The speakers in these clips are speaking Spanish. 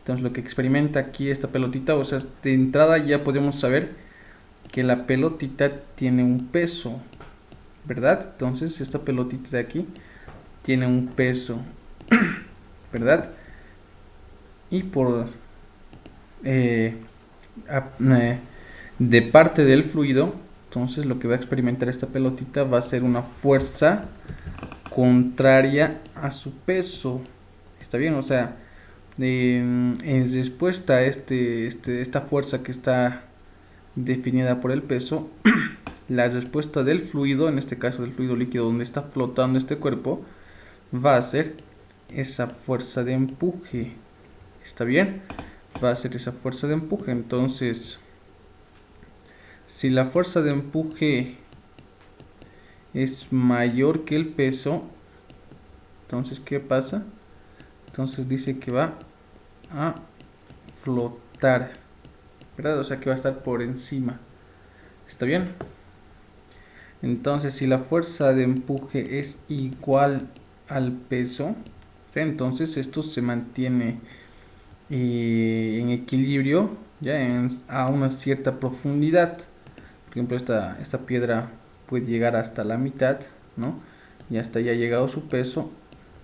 Entonces lo que experimenta aquí esta pelotita, o sea, de entrada ya podemos saber que la pelotita tiene un peso, ¿verdad? Entonces esta pelotita de aquí tiene un peso, ¿verdad? Y por eh, de parte del fluido, entonces lo que va a experimentar esta pelotita va a ser una fuerza contraria a su peso. ¿Está bien? O sea, en respuesta a esta fuerza que está definida por el peso, la respuesta del fluido, en este caso del fluido líquido donde está flotando este cuerpo, va a ser esa fuerza de empuje. ¿Está bien? Va a ser esa fuerza de empuje. Entonces, si la fuerza de empuje es mayor que el peso, entonces ¿qué pasa? Entonces dice que va a flotar, ¿verdad? O sea que va a estar por encima. ¿Está bien? Entonces si la fuerza de empuje es igual al peso, ¿sí? Entonces esto se mantiene en equilibrio ya a una cierta profundidad. Por ejemplo, esta piedra puede llegar hasta la mitad, ¿no? Y hasta ya ha llegado su peso,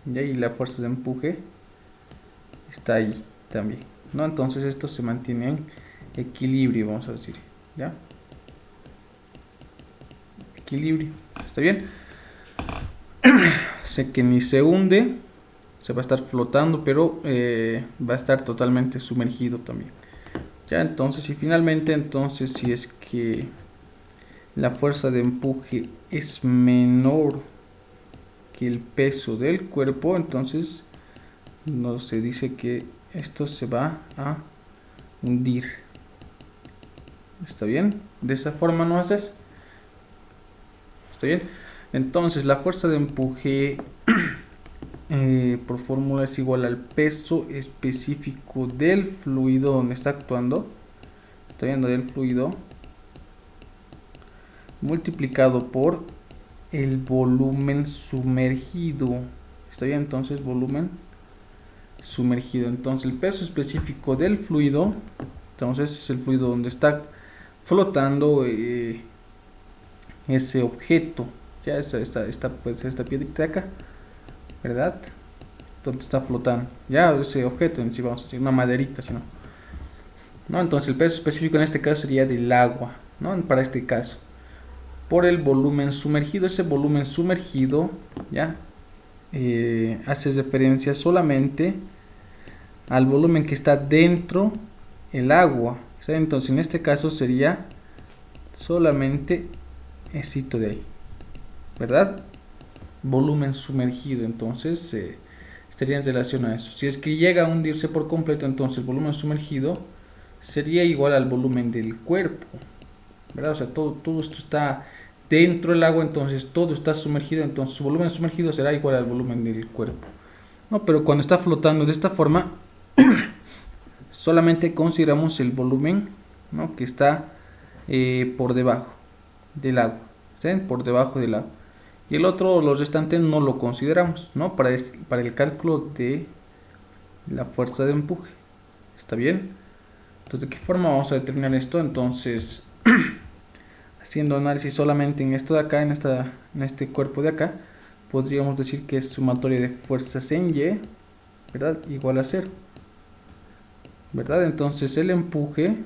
¿ya? Y la fuerza de empuje está ahí también, ¿no? Entonces esto se mantiene en equilibrio, vamos a decir, ¿ya? Equilibrio, ¿está bien? Sé que ni se hunde, se va a estar flotando, pero va a estar totalmente sumergido también, ¿ya? Entonces, y finalmente, entonces, si es que la fuerza de empuje es menor que el peso del cuerpo, entonces nos se dice que esto se va a hundir. ¿Está bien? De esa forma no haces. ¿Está bien? Entonces la fuerza de empuje por fórmula es igual al peso específico del fluido donde está actuando. ¿Está viendo? Del fluido multiplicado por el volumen sumergido. ¿Está bien? Entonces volumen sumergido. Entonces el peso específico del fluido, entonces es el fluido donde está flotando ese objeto. Ya esta puede ser esta piedrita de acá, ¿verdad? Donde está flotando. Ya ese objeto en sí, vamos a decir, una maderita, si no. ¿No? Entonces el peso específico en este caso sería del agua, ¿no? Para este caso. Por el volumen sumergido. Ese volumen sumergido, ¿ya? Hace referencia solamente al volumen que está dentro el agua. ¿Sí? Entonces en este caso sería solamente esito de ahí, ¿verdad? Volumen sumergido. Entonces estaría en relación a eso. Si es que llega a hundirse por completo, entonces el volumen sumergido sería igual al volumen del cuerpo, ¿verdad? O sea, todo esto está dentro del agua, entonces todo está sumergido, entonces su volumen sumergido será igual al volumen del cuerpo, ¿no? Pero cuando está flotando de esta forma, solamente consideramos el volumen, ¿no? Que está por debajo del agua, ¿sí? Por debajo del agua. Y el otro, los restantes, no lo consideramos, ¿no? Para el cálculo de la fuerza de empuje. ¿Está bien? Entonces, ¿de qué forma vamos a determinar esto? Entonces, haciendo análisis solamente en esto de acá, en este cuerpo de acá, podríamos decir que es sumatoria de fuerzas en Y, ¿verdad? Igual a 0, ¿verdad? Entonces el empuje,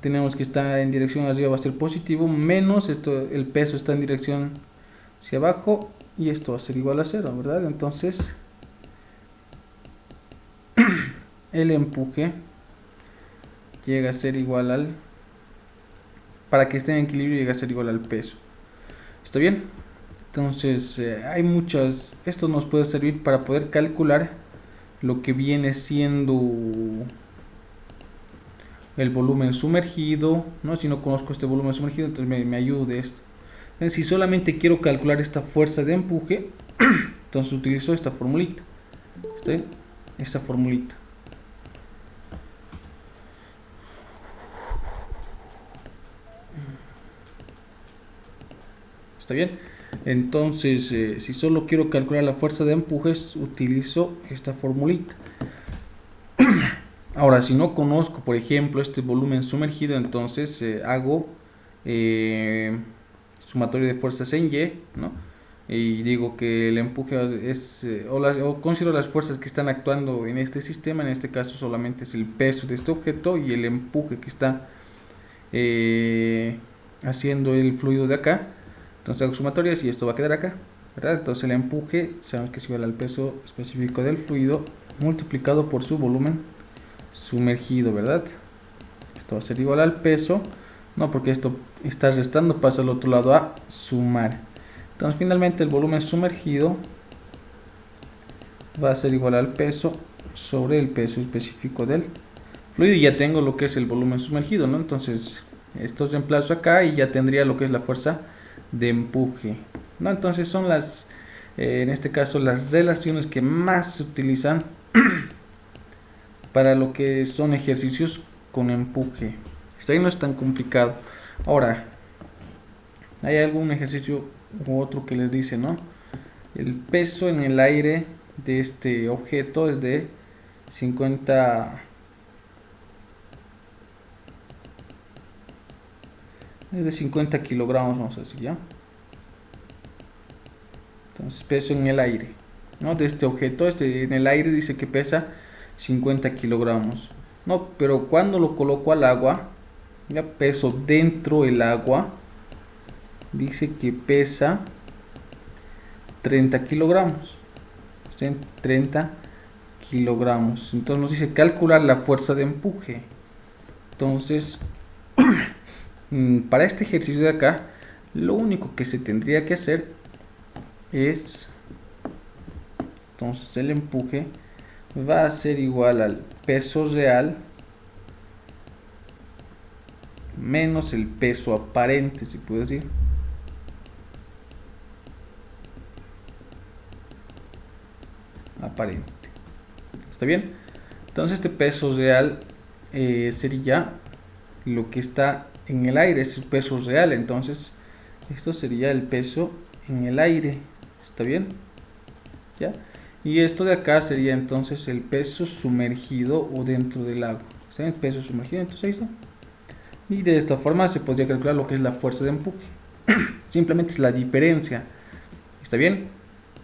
tenemos que estar en dirección arriba, va a ser positivo, menos esto, el peso está en dirección hacia abajo, y esto va a ser igual a 0, ¿verdad? Entonces el empuje llega a ser igual al, para que esté en equilibrio, llega a ser igual al peso. ¿Está bien? Entonces hay muchas, esto nos puede servir para poder calcular lo que viene siendo el volumen sumergido, ¿no? Si no conozco este volumen sumergido, entonces me ayude esto. Entonces, si solamente quiero calcular esta fuerza de empuje, entonces utilizo esta formulita. ¿Está bien? Esta formulita. ¿Está bien? Entonces, si solo quiero calcular la fuerza de empujes, utilizo esta formulita. Ahora, si no conozco, por ejemplo, este volumen sumergido, entonces hago eh, sumatorio de fuerzas en Y, ¿no? Y digo que el empuje es, o considero las fuerzas que están actuando en este sistema, en este caso solamente es el peso de este objeto y el empuje que está eh, haciendo el fluido de acá. Entonces hago sumatorias y esto va a quedar acá, ¿verdad? Entonces el empuje, sabemos que es igual al peso específico del fluido multiplicado por su volumen sumergido, ¿verdad? Esto va a ser igual al peso, no, porque esto está restando, pasa al otro lado a sumar. Entonces finalmente el volumen sumergido va a ser igual al peso sobre el peso específico del fluido, y ya tengo lo que es el volumen sumergido, ¿no? Entonces esto reemplazo acá y ya tendría lo que es la fuerza de empuje, ¿no? Entonces son las, en este caso, las relaciones que más se utilizan para lo que son ejercicios con empuje. Esto ahí no es tan complicado. Ahora, hay algún ejercicio u otro que les dice, ¿no? El peso en el aire de este objeto es de 50, es de 50 kilogramos, vamos a decir, ¿ya? Entonces, peso en el aire, ¿no? De este objeto, en el aire dice que pesa 50 kilogramos, ¿no? Pero cuando lo coloco al agua, ya peso dentro del agua, dice que pesa 30 kilogramos. 30 kilogramos. Entonces nos dice calcular la fuerza de empuje. Entonces, para este ejercicio de acá, lo único que se tendría que hacer es, entonces el empuje va a ser igual al peso real menos el peso aparente, si puedo decir. Aparente. ¿Está bien? Entonces este peso real sería lo que está en el aire, es el peso real. Entonces esto sería el peso en el aire. ¿Está bien? ¿Ya? Y esto de acá sería entonces el peso sumergido o dentro del agua. ¿Está bien? El peso sumergido, entonces ahí está. Y de esta forma se podría calcular lo que es la fuerza de empuje. Simplemente es la diferencia. ¿Está bien?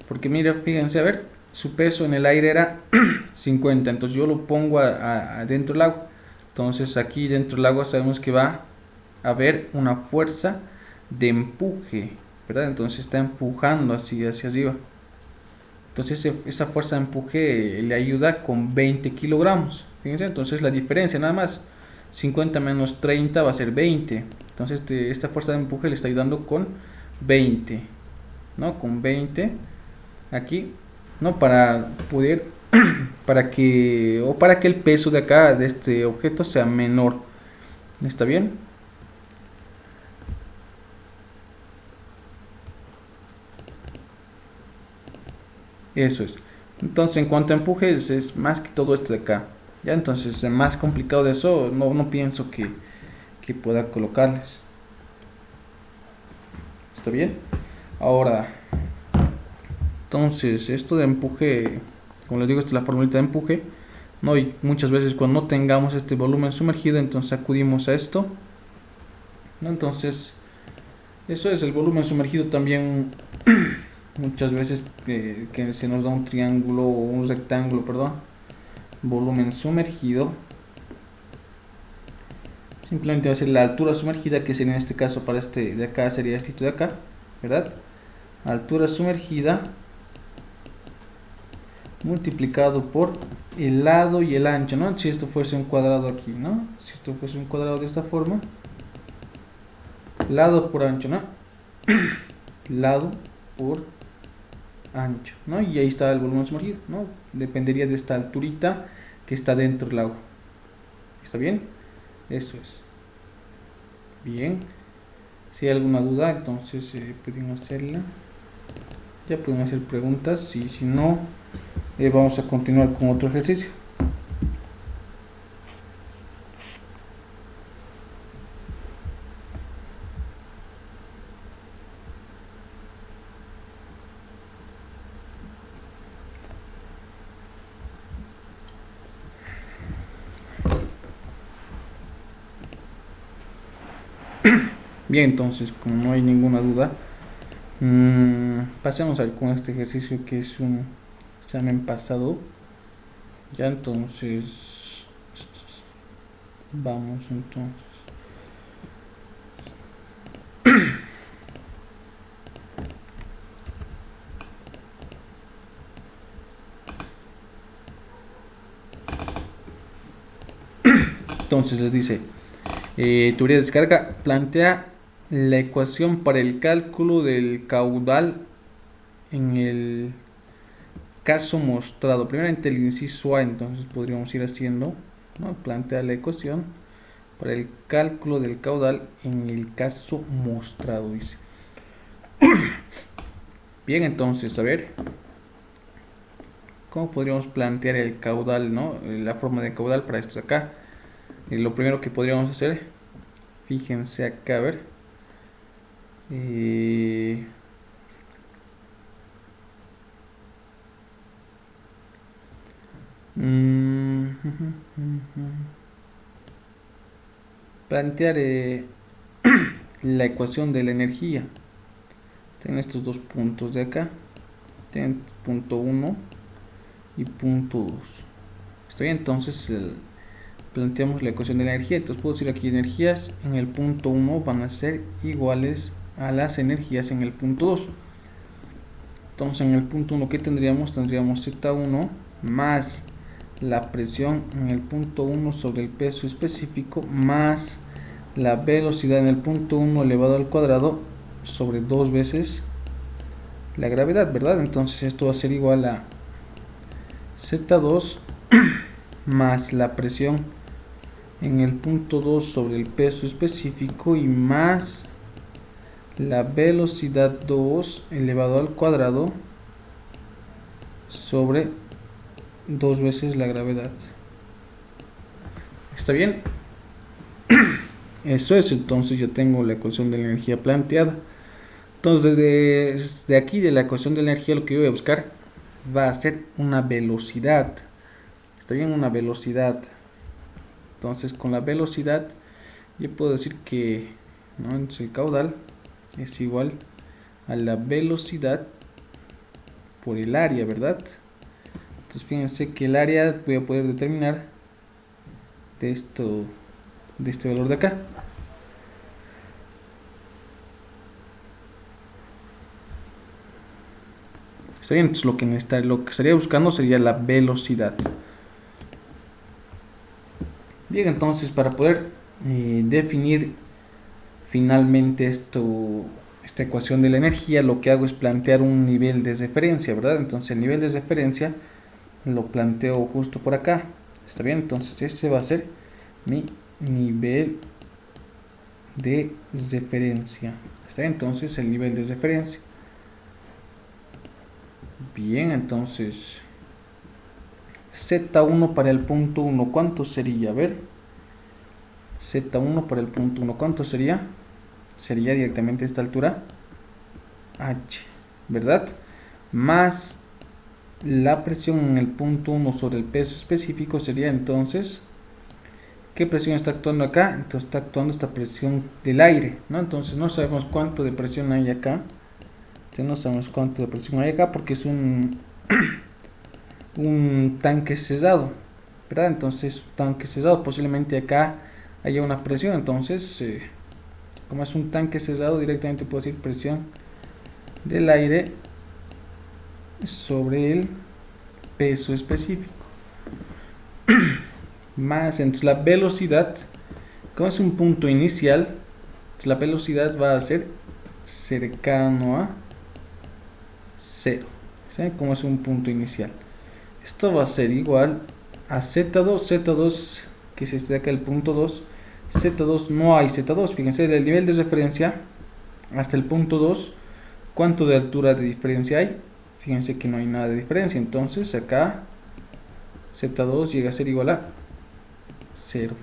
Porque mira, fíjense, a ver, su peso en el aire era 50, entonces yo lo pongo dentro del agua. Entonces aquí dentro del agua sabemos que va a haber una fuerza de empuje, ¿verdad? Entonces está empujando así hacia arriba. Entonces esa fuerza de empuje le ayuda con 20 kilogramos. Fíjense, entonces la diferencia nada más. 50 menos 30 va a ser 20. Entonces esta fuerza de empuje le está ayudando con 20, ¿no? Con 20 aquí, ¿no? Para poder, para que el peso de acá, de este objeto, sea menor. ¿Está bien? Eso es. Entonces, en cuanto a empujes, es más que todo esto de acá. Ya, entonces, más complicado de eso, no pienso que pueda colocarles. ¿Está bien? Ahora, entonces, esto de empuje, como les digo, esta es la formulita de empuje, ¿no? Y muchas veces cuando no tengamos este volumen sumergido, entonces acudimos a esto, ¿no? Entonces, eso es el volumen sumergido también. Muchas veces que se nos da un triángulo o un rectángulo, perdón, volumen sumergido, simplemente va a ser la altura sumergida, que sería en este caso para este de acá, sería este de acá, ¿verdad? Altura sumergida multiplicado por el lado y el ancho, ¿no? Si esto fuese un cuadrado aquí, ¿no? Si esto fuese un cuadrado de esta forma, lado por ancho, ¿no? Lado por ancho, ¿no? Y ahí está el volumen sumergido, ¿no? Dependería de esta alturita que está dentro del agua. ¿Está bien? Eso es. Bien. Si hay alguna duda, entonces pueden hacerla. Ya pueden hacer preguntas, y si no, vamos a continuar con otro ejercicio. Bien, entonces, como no hay ninguna duda, pasemos a ver con este ejercicio que es un examen pasado. Ya, entonces, vamos entonces. Entonces les dice, teoría de descarga, plantea la ecuación para el cálculo del caudal en el caso mostrado. Primeramente el inciso A, entonces podríamos ir haciendo, ¿no? Plantea la ecuación para el cálculo del caudal en el caso mostrado, dice. Bien, entonces, a ver, ¿cómo podríamos plantear el caudal, ¿no? La forma de caudal para esto de acá. Lo primero que podríamos hacer, fíjense acá, a ver. Plantear la ecuación de la energía. Tienen estos dos puntos de acá. Tienen punto 1 y punto 2. Está bien, entonces planteamos la ecuación de la energía. Entonces puedo decir aquí energías en el punto 1 van a ser iguales a las energías en el punto 2. Entonces en el punto 1 ¿qué tendríamos? Tendríamos Z1 más la presión en el punto 1 sobre el peso específico más la velocidad en el punto 1 elevado al cuadrado sobre 2 veces la gravedad, ¿verdad? Entonces esto va a ser igual a Z2 más la presión en el punto 2 sobre el peso específico y más la velocidad 2 elevado al cuadrado sobre 2 veces la gravedad. ¿Está bien? Eso es, entonces ya tengo la ecuación de la energía planteada. Entonces desde aquí de la ecuación de la energía lo que yo voy a buscar va a ser una velocidad. ¿Está bien? Una velocidad. Entonces con la velocidad yo puedo decir que, ¿no?, entonces el caudal es igual a la velocidad por el área, ¿verdad? Entonces fíjense que el área voy a poder determinar de este valor de acá. Está bien, entonces lo que estaría buscando sería la velocidad. Bien, entonces para poder definir finalmente esta ecuación de la energía, lo que hago es plantear un nivel de referencia, ¿verdad? Entonces el nivel de referencia lo planteo justo por acá. ¿Está bien? Entonces ese va a ser mi nivel de referencia. ¿Está bien? Entonces el nivel de referencia. Bien, entonces Z1 para el punto 1, ¿cuánto sería? A ver, Z1 para el punto 1, ¿cuánto sería? Sería directamente a esta altura H, ¿verdad? Más la presión en el punto 1 sobre el peso específico sería entonces, ¿qué presión está actuando acá? Entonces está actuando esta presión del aire, ¿no? Entonces no sabemos cuánto de presión hay acá. Entonces no sabemos cuánto de presión hay acá porque es un tanque cerrado, ¿verdad? Entonces tanque cerrado, posiblemente acá haya una presión. Entonces como es un tanque cerrado, directamente puedo decir presión del aire sobre el peso específico más entonces la velocidad, como es un punto inicial, la velocidad va a ser cercano a 0, ¿sí? Como es un punto inicial, esto va a ser igual a Z2 que es este de acá, el punto 2. Z2 no hay Z2, fíjense, del nivel de referencia hasta el punto 2, ¿cuánto de altura de diferencia hay? Fíjense que no hay nada de diferencia, entonces acá Z2 llega a ser igual a 0.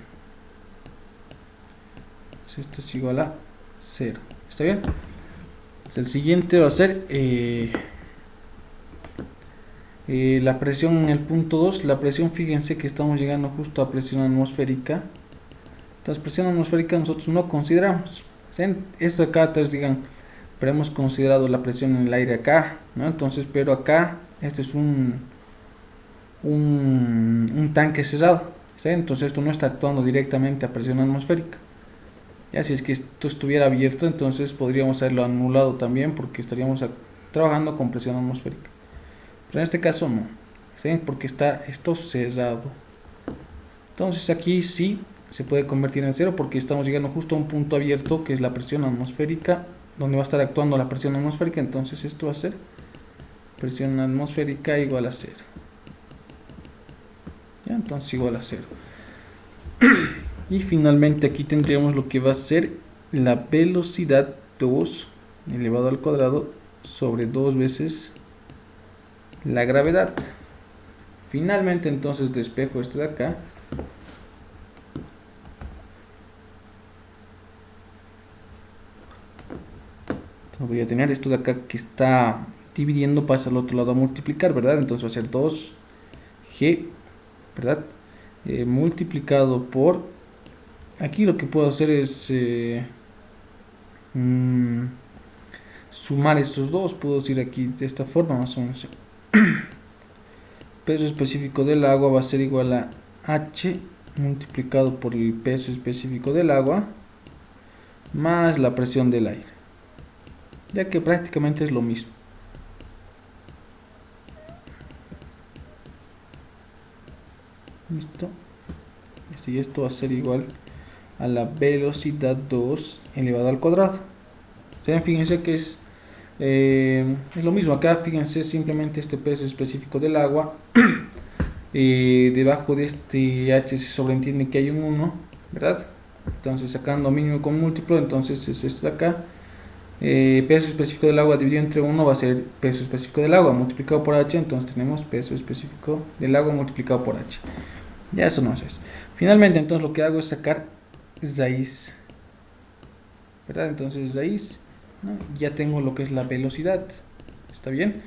Entonces esto es igual a 0. ¿Está bien? Entonces el siguiente va a ser la presión en el punto 2. La presión, fíjense que estamos llegando justo a presión atmosférica. Entonces presión atmosférica nosotros no consideramos. Esto acá, entonces digan, pero hemos considerado la presión en el aire acá, ¿no? Entonces, pero acá, este es un tanque cerrado, ¿sí? Entonces esto no está actuando directamente a presión atmosférica. Ya si es que esto estuviera abierto, entonces podríamos haberlo anulado también porque estaríamos trabajando con presión atmosférica. Pero en este caso no, ¿sí? Porque está esto cerrado. Entonces aquí sí se puede convertir en cero porque estamos llegando justo a un punto abierto que es la presión atmosférica, donde va a estar actuando la presión atmosférica. Entonces esto va a ser presión atmosférica igual a cero. ¿Ya? Entonces igual a cero. Y finalmente aquí tendríamos lo que va a ser la velocidad 2 elevado al cuadrado sobre 2 veces la gravedad. Finalmente entonces despejo esto de acá. Entonces voy a tener esto de acá que está dividiendo, pasa al otro lado a multiplicar, ¿verdad? Entonces va a ser 2g, ¿verdad? Multiplicado por... Aquí lo que puedo hacer es sumar estos dos. Puedo decir aquí de esta forma más o menos. Peso específico del agua va a ser igual a h multiplicado por el peso específico del agua más la presión del aire, ya que prácticamente es lo mismo. Listo. Y esto va a ser igual a la velocidad 2 elevado al cuadrado. O sea, fíjense que es lo mismo acá. Fíjense simplemente este peso específico del agua. Debajo de este h se sobreentiende que hay un 1, ¿verdad? Entonces sacando mínimo con múltiplo, entonces es esto de acá. Peso específico del agua dividido entre 1 va a ser peso específico del agua multiplicado por h. Entonces tenemos peso específico del agua multiplicado por h. Ya eso no es eso. Finalmente entonces lo que hago es sacar raíz, ¿verdad? Entonces raíz, ¿no? Ya tengo lo que es la velocidad. ¿Está bien?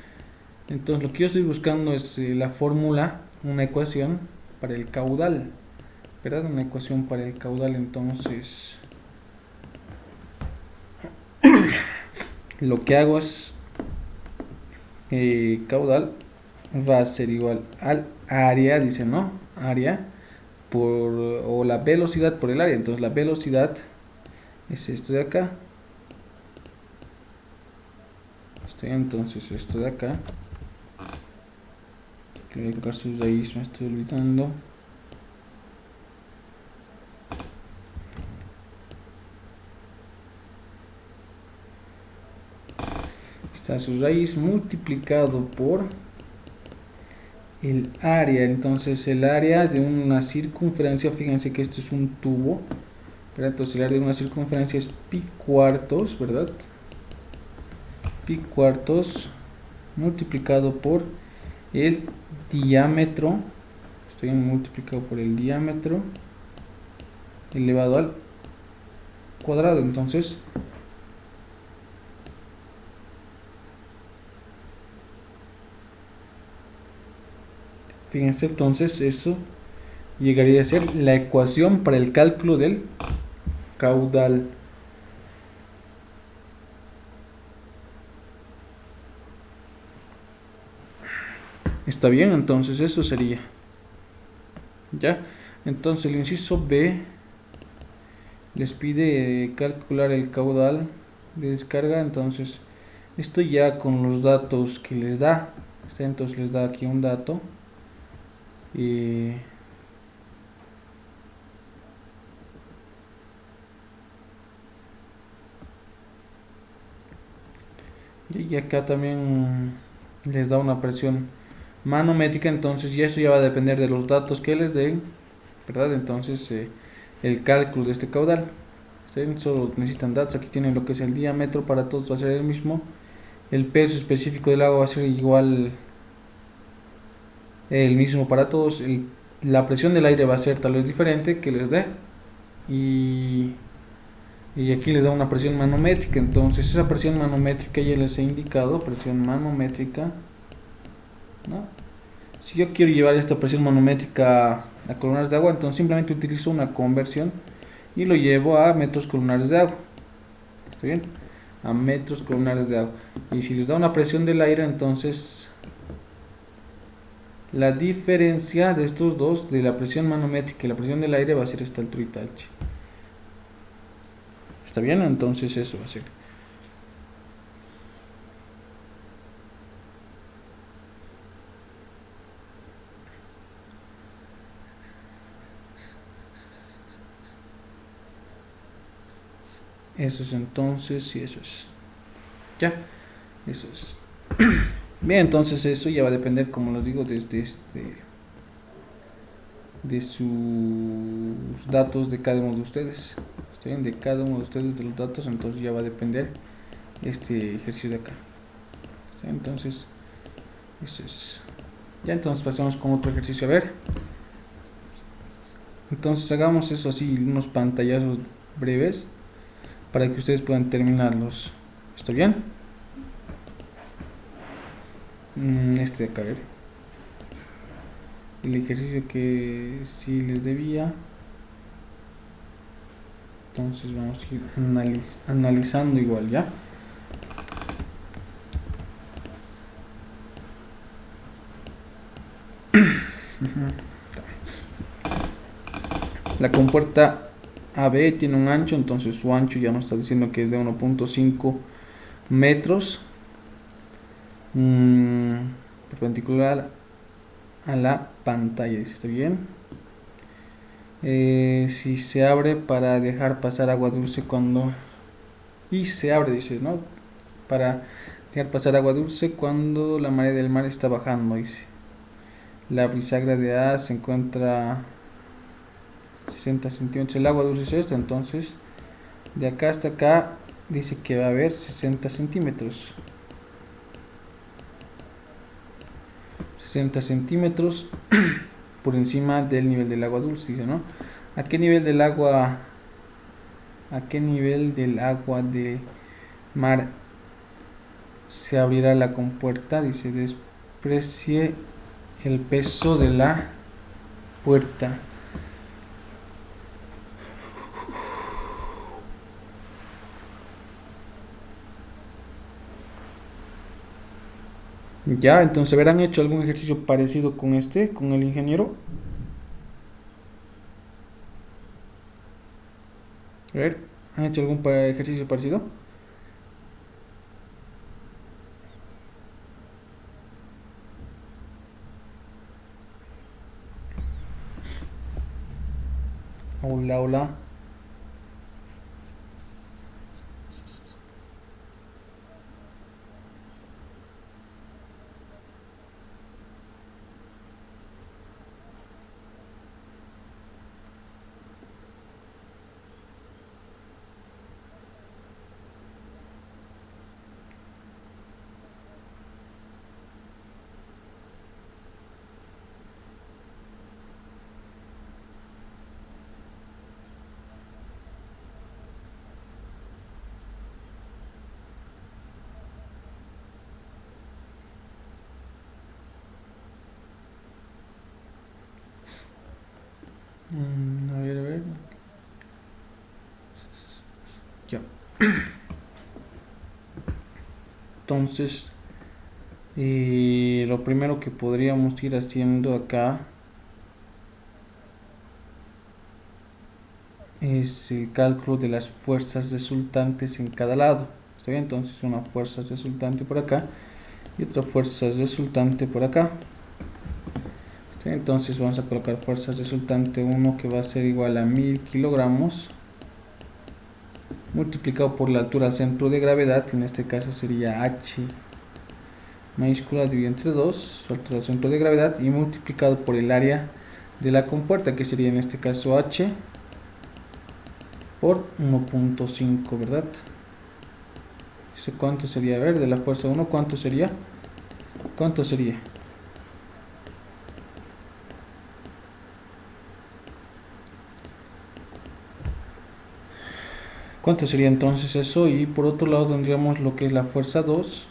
Entonces lo que yo estoy buscando es la fórmula, una ecuación para el caudal, ¿verdad? Una ecuación para el caudal. Entonces lo que hago es caudal va a ser igual al área, dice, ¿no? Área por, o la velocidad por el área. Entonces la velocidad es esto de acá. Entonces esto de acá. Voy a colocar su raíz, me estoy olvidando. Está su raíz multiplicado por el área. Entonces el área de una circunferencia, fíjense que esto es un tubo, ¿verdad? Entonces el área de una circunferencia es pi cuartos, ¿verdad? Pi cuartos multiplicado por el diámetro, estoy multiplicado por el diámetro elevado al cuadrado. Entonces fíjense, entonces eso llegaría a ser la ecuación para el cálculo del caudal. Está bien, entonces eso sería. Ya, entonces el inciso B les pide calcular el caudal de descarga. Entonces esto ya con los datos que les da, entonces les da aquí un dato y acá también les da una presión manométrica. Entonces y eso ya va a depender de los datos que les den, ¿verdad? Entonces el cálculo de este caudal, solo necesitan datos. Aquí tienen lo que es el diámetro, para todos va a ser el mismo. El peso específico del agua va a ser igual, el mismo para todos. La presión del aire va a ser tal vez diferente que les dé, y aquí les da una presión manométrica. Entonces esa presión manométrica ya les he indicado, presión manométrica, ¿no? Si yo quiero llevar esta presión manométrica a columnas de agua, entonces simplemente utilizo una conversión y lo llevo a metros columnares de agua. ¿está bien? A metros columnares de agua. Y si les da una presión del aire, entonces la diferencia de estos dos, de la presión manométrica y la presión del aire, va a ser esta alturita h. ¿Está bien? Entonces eso va a ser. Eso es entonces, y eso es. Ya, eso es. Bien, entonces eso ya va a depender, como les digo, de sus datos de cada uno de ustedes. ¿Está bien? De cada uno de ustedes, de los datos, entonces ya va a depender este ejercicio de acá. ¿Está bien? Entonces, eso es. Ya, entonces pasamos con otro ejercicio. A ver. Entonces hagamos eso así, unos pantallazos breves para que ustedes puedan terminarlos. ¿Está bien? Este de acá, a ver. El ejercicio que sí les debía. Entonces vamos a ir analizando igual, ¿ya? La compuerta AB tiene un ancho, entonces su ancho ya nos está diciendo que es de 1.5 metros, perpendicular a la pantalla, ¿está bien? Si se abre para dejar pasar agua dulce cuando... Y se abre, dice, ¿no? Para dejar pasar agua dulce cuando la marea del mar está bajando, dice. La bisagra de A se encuentra 60 centímetros. El agua dulce es esto, entonces de acá hasta acá dice que va a haber 60 centímetros. 60 centímetros por encima del nivel del agua dulce, ¿no? ¿A qué nivel del agua? ¿A qué nivel del agua de mar se abrirá la compuerta? Dice, desprecie el peso de la puerta. Ya, entonces habrán hecho algún ejercicio parecido con con el ingeniero. A ver, ¿han hecho algún ejercicio parecido? Hola, hola. A ver, a ver. Ya. Entonces, lo primero que podríamos ir haciendo acá es el cálculo de las fuerzas resultantes en cada lado. ¿Está bien? Entonces, una fuerza resultante por acá y otra fuerza resultante por acá. ¿Está bien? Entonces, vamos a colocar fuerza resultante 1 que va a ser igual a 1000 kilogramos multiplicado por la altura al centro de gravedad, en este caso sería h mayúscula dividido entre 2, su altura al centro de gravedad, y multiplicado por el área de la compuerta, que sería en este caso h por 1.5, ¿verdad? ¿Cuánto sería? A ver, de la fuerza 1, ¿cuánto sería? ¿Cuánto sería? ¿Cuánto sería entonces eso? Y por otro lado tendríamos lo que es la fuerza 2,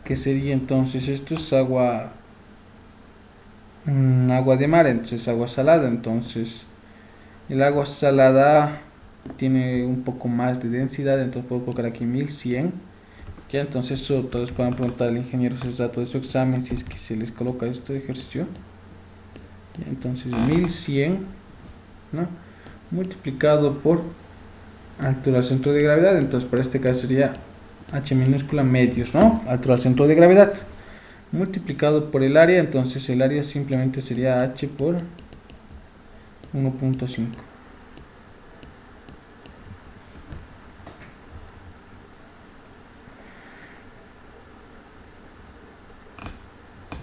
que sería entonces, esto es agua de mar, entonces agua salada, entonces El agua salada tiene un poco más de densidad, entonces puedo colocar aquí 1100. Ya, entonces eso tal vez puedan preguntar al ingeniero si es dato de su examen, si es que se les coloca este ejercicio. Ya, entonces 1100, ¿no?, multiplicado por altura al centro de gravedad, entonces para este caso sería h minúscula medios, ¿no?, altura al centro de gravedad, multiplicado por el área, entonces el área simplemente sería h por 1.5.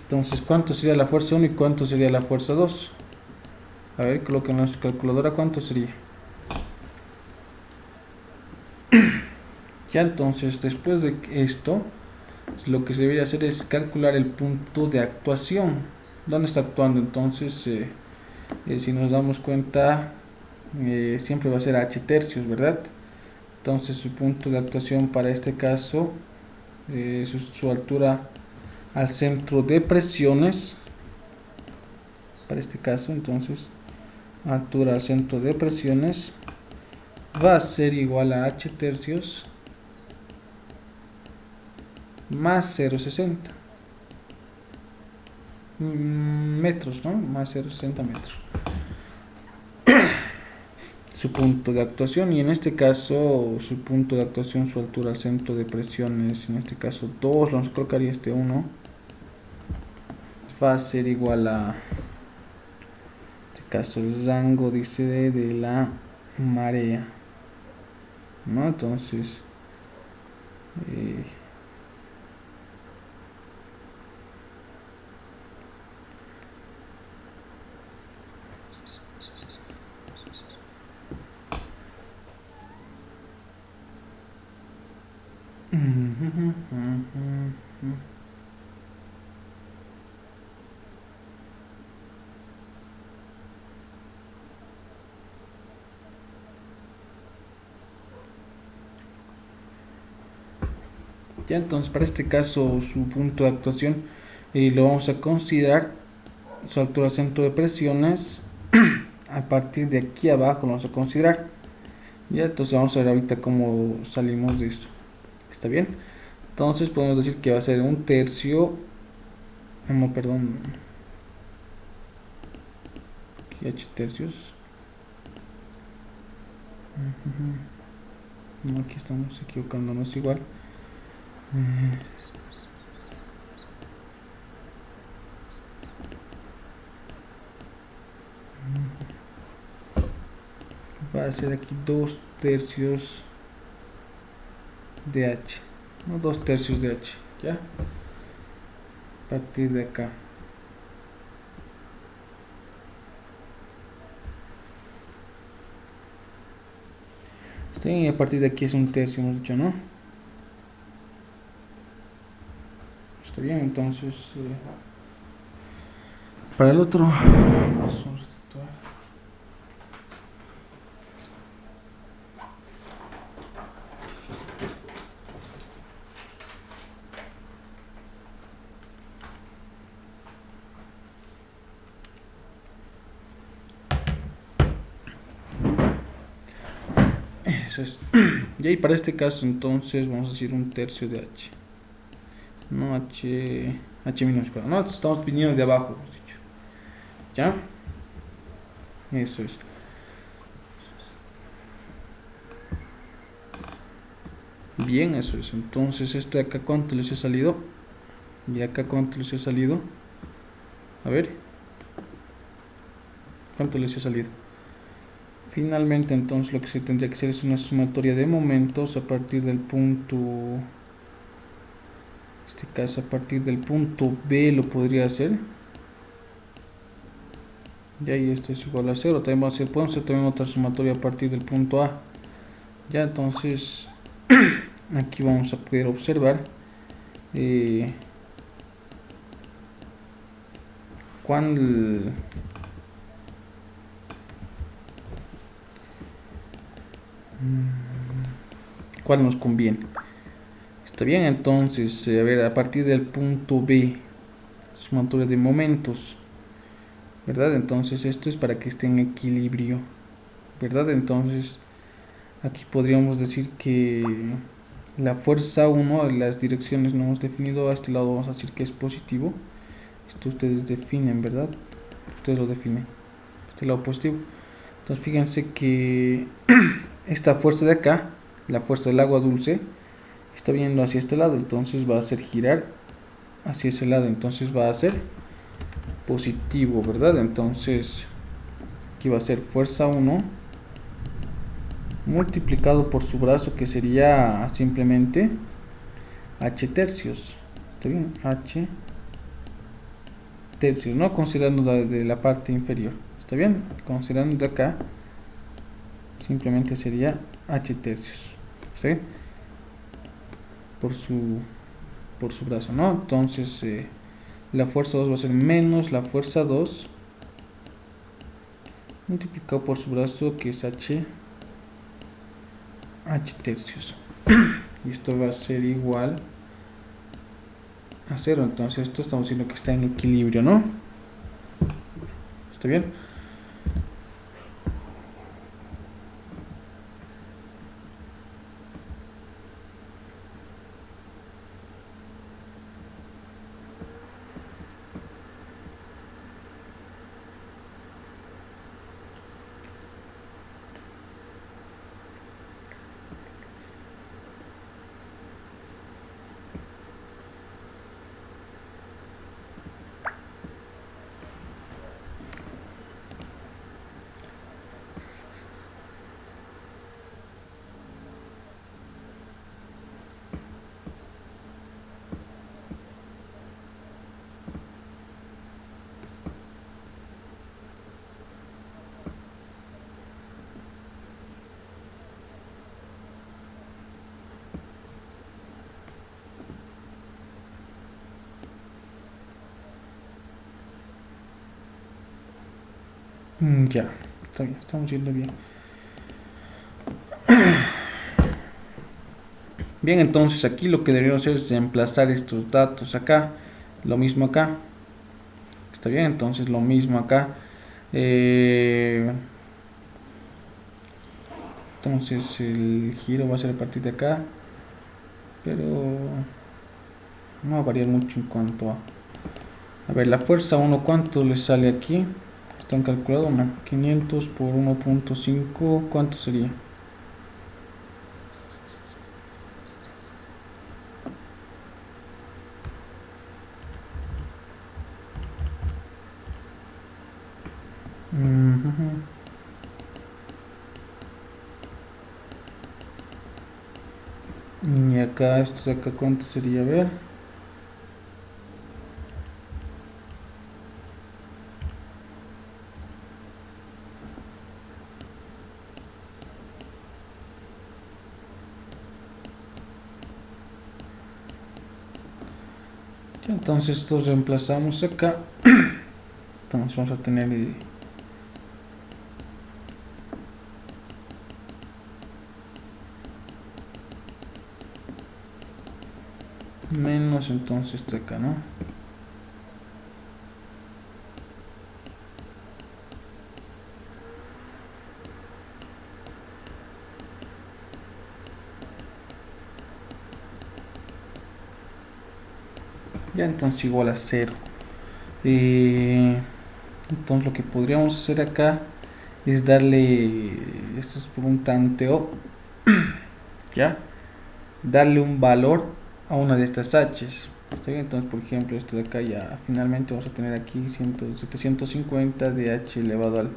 Entonces, ¿cuánto sería la fuerza 1 y cuánto sería la fuerza 2? A ver, coloquen en su calculadora cuánto sería. Ya, entonces, después de esto, lo que se debería hacer es calcular el punto de actuación. ¿Dónde está actuando? Entonces, si nos damos cuenta, siempre va a ser h tercios, ¿verdad? Entonces, su punto de actuación para este caso, su altura al centro de presiones, para este caso, entonces, altura al centro de presiones va a ser igual a h tercios más 0,60 metros, ¿no? Más 0,60 metros. Su punto de actuación, y en este caso su punto de actuación, su altura al centro de presiones, en este caso 2, vamos a colocar y este 1 va a ser igual a, en este caso, el rango, dice, de la marea, ¿no? Entonces ya, entonces para este caso su punto de actuación lo vamos a considerar su altura al centro de presiones. A partir de aquí abajo lo vamos a considerar. Ya, entonces vamos a ver ahorita cómo salimos de eso. ¿Está bien? Entonces podemos decir que va a ser un tercio, no, perdón, aquí h tercios. No, aquí estamos equivocándonos igual. Va a ser aquí 2 tercios de h, no, 2 tercios de h, ya, a partir de acá. Está bien, y a partir de aquí es un tercio, hemos dicho, ¿no? Está bien, entonces para el otro eso es. Y ahí para este caso entonces vamos a decir un tercio de h, no h minúscula, no, estamos viniendo de abajo, hemos dicho, ya, eso es. Bien, eso es. Entonces esto de acá, ¿cuánto les ha salido? Y acá, ¿cuánto les ha salido? A ver, ¿cuánto les ha salido? Finalmente, entonces lo que se tendría que hacer es una sumatoria de momentos a partir del punto, en este caso a partir del punto B lo podría hacer. Y ahí esto es igual a 0. También podemos hacer también otra sumatoria a partir del punto A. Ya, entonces aquí vamos a poder observar cuál nos conviene. Está bien, entonces, a ver, a partir del punto B, sumatoria de momentos, ¿verdad? Entonces esto es para que esté en equilibrio. ¿verdad? Entonces aquí podríamos decir que la fuerza 1, las direcciones no hemos definido, a este lado vamos a decir que es positivo. Esto ustedes definen, ¿verdad? Ustedes lo definen. Este lado positivo. Entonces fíjense que esta fuerza de acá, la fuerza del agua dulce, está viniendo hacia este lado, entonces va a hacer girar hacia ese lado, entonces va a ser positivo, ¿verdad? Entonces aquí va a ser fuerza 1 multiplicado por su brazo, que sería simplemente h tercios. ¿Está bien? H tercios, no considerando de la parte inferior. ¿Está bien? Considerando de acá, simplemente sería h tercios. ¿Está bien? Por su brazo, ¿no? Entonces la fuerza 2 va a ser menos la fuerza 2 multiplicado por su brazo, que es h tercios. Y esto va a ser igual a 0. Entonces esto estamos diciendo que está en equilibrio, ¿no? ¿Está bien? Ya, está bien, estamos yendo bien. Bien, entonces aquí lo que deberíamos hacer es emplazar estos datos acá, lo mismo acá. Está bien, entonces lo mismo acá. Entonces el giro va a ser a partir de acá, pero no va a variar mucho en cuanto a ver, la fuerza 1, ¿cuánto le sale aquí? ¿Están calculados? No, 500 por 1.5, ¿cuánto sería? Y acá, esto de acá, ¿cuánto sería? A ver. Entonces estos reemplazamos acá. Entonces vamos a tener menos, entonces de acá, ¿no? Ya, entonces igual a 0. Entonces lo que podríamos hacer acá es darle, esto es por un tanteo, ya, darle un valor a una de estas h's. ¿Está bien? Entonces, por ejemplo, esto de acá ya finalmente vamos a tener aquí 750 de h elevado al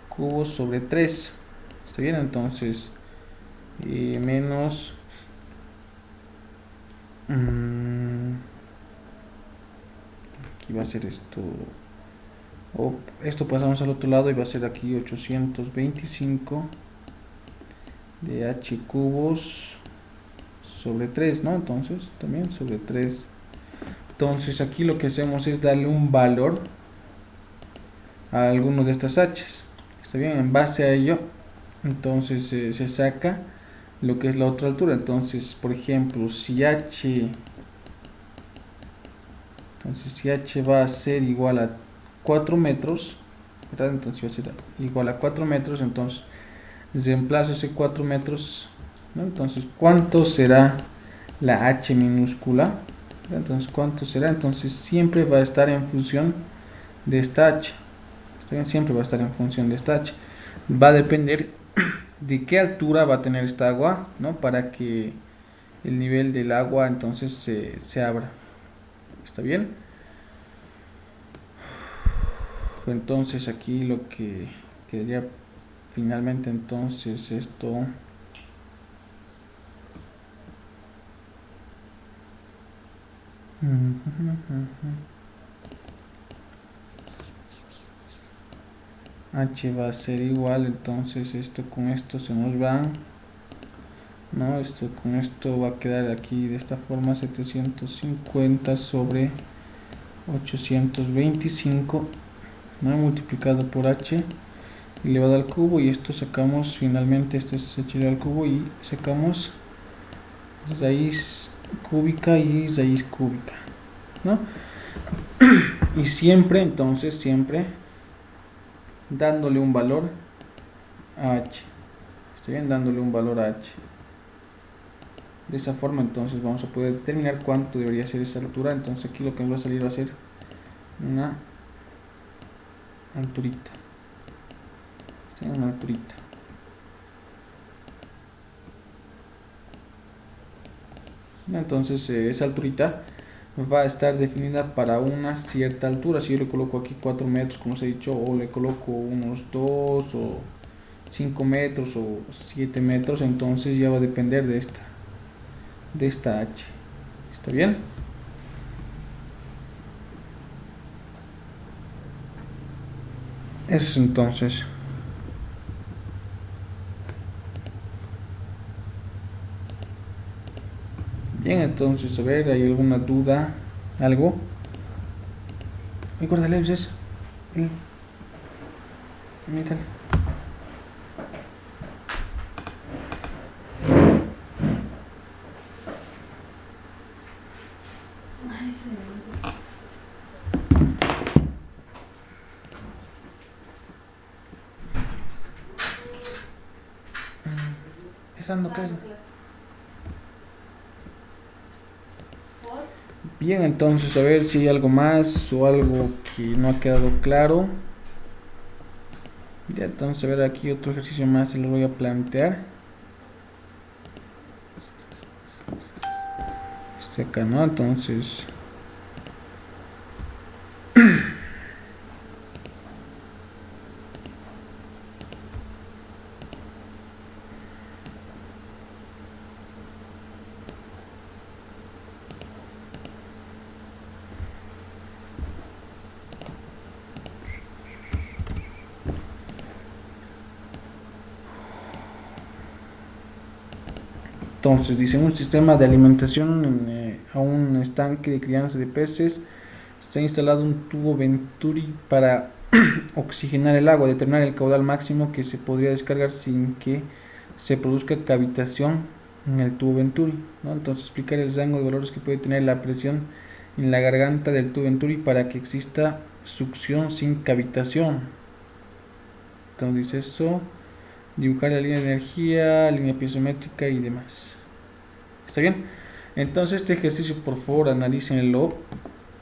cubo sobre 3. ¿Está bien? Entonces menos aquí va a ser esto, esto pasamos al otro lado y va a ser aquí 825 de h cubos sobre 3, ¿no? Entonces también sobre 3. Entonces aquí lo que hacemos es darle un valor a alguno de estas h's. Está bien, en base a ello entonces se saca lo que es la otra altura. Entonces, por ejemplo, si h va a ser igual a 4 metros, ¿verdad? Entonces va a ser igual a 4 metros, entonces reemplazo ese 4 metros, ¿no? Entonces, ¿cuánto será la h minúscula? Entonces, ¿cuánto será? Entonces, siempre va a estar en función de esta h. ¿Está bien? Siempre va a estar en función de esta h. Va a depender de qué altura va a tener esta agua, ¿no? Para que el nivel del agua entonces se abra. ¿Está bien? Entonces aquí lo que quedaría finalmente entonces esto h va a ser igual, entonces esto con esto se nos va, no, esto con esto va a quedar aquí de esta forma, 750 sobre 825, ¿no? Multiplicado por h elevado al cubo, y esto sacamos finalmente, esto es h elevado al cubo y sacamos raíz cúbica y raíz cúbica, ¿no? Y siempre, entonces, siempre dándole un valor a h. ¿Está bien? Dándole un valor a h. De esa forma, entonces, vamos a poder determinar cuánto debería ser esa altura. Entonces, aquí lo que nos va a salir va a ser una alturita. ¿Está bien? Una alturita. Entonces, esa alturita va a estar definida para una cierta altura. Si yo le coloco aquí 4 metros, como os he dicho, o le coloco unos 2 o 5 metros o 7 metros, entonces ya va a depender de esta h. ¿Está bien? Eso es entonces. Bien, entonces, a ver, ¿hay alguna duda? ¿Algo? Recuerda, eso. Mírale. Esa no queda. Bien, entonces a ver si hay algo más o algo que no ha quedado claro. Ya, entonces a ver, aquí otro ejercicio más se lo voy a plantear. Este acá, ¿no? Entonces dice, un sistema de alimentación a un estanque de crianza de peces. Se ha instalado un tubo Venturi para oxigenar el agua, determinar el caudal máximo que se podría descargar sin que se produzca cavitación en el tubo Venturi, ¿no? Entonces explicar el rango de valores que puede tener la presión en la garganta del tubo Venturi para que exista succión sin cavitación. Entonces dice eso, dibujar la línea de energía, línea piezométrica y demás. ¿Está bien? Entonces este ejercicio, por favor, analícenlo,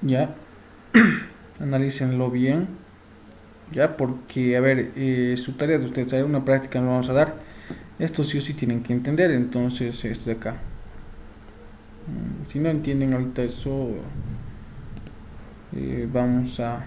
ya, analícenlo bien, ya, porque, a ver, su tarea de ustedes, hay una práctica nos vamos a dar, esto sí o sí tienen que entender, entonces, esto de acá, si no entienden ahorita eso, vamos a